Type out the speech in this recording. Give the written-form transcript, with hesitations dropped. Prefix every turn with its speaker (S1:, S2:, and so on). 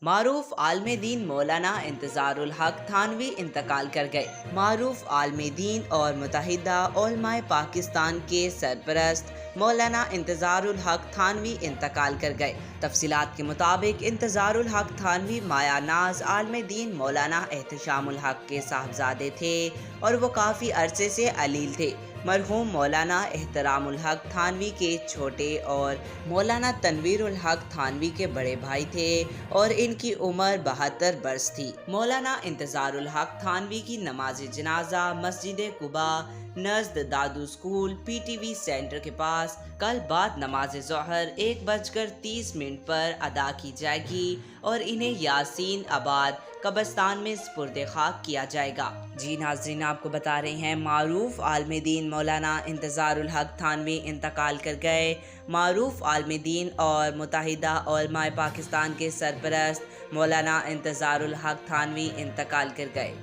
S1: معروف عالم دین مولانا انتظار الحق تھانوی انتقال کر گئے۔ معروف عالم دین اور متحدہ علماء پاکستان کے سرپرست مولانا انتظار الحق تھانوی انتقال کر گئے۔ تفصیلات کے مطابق انتظار الحق تھانوی مایا ناز عالم دین مولانا احتشام الحق کے صاحبزادے تھے اور وہ کافی عرصے سے علیل تھے۔ مرحوم مولانا احترام الحق تھانوی کے چھوٹے اور مولانا تنویر الحق تھانوی کے بڑے بھائی تھے اور ان کی عمر 72 برس تھی۔ مولانا انتظار الحق تھانوی کی نماز جنازہ مسجد قباء نزد Dadu school P T V centre کے پاس کل بعد نماز ظہر 1:30 پر ادا کی جائے گی اور انہیں یاسین آباد قبرستان میں سپرد خاک کیا جائے گا۔ جی ناظرین، آپ کو بتا رہے ہیں معروف عالم دین مولانا انتظار الحق تھانوی انتقال کر گئے۔ معروف عالم دین اور متحدہ علماء پاکستان کے سرپرست مولانا انتظار الحق تھانوی انتقال کر گئے۔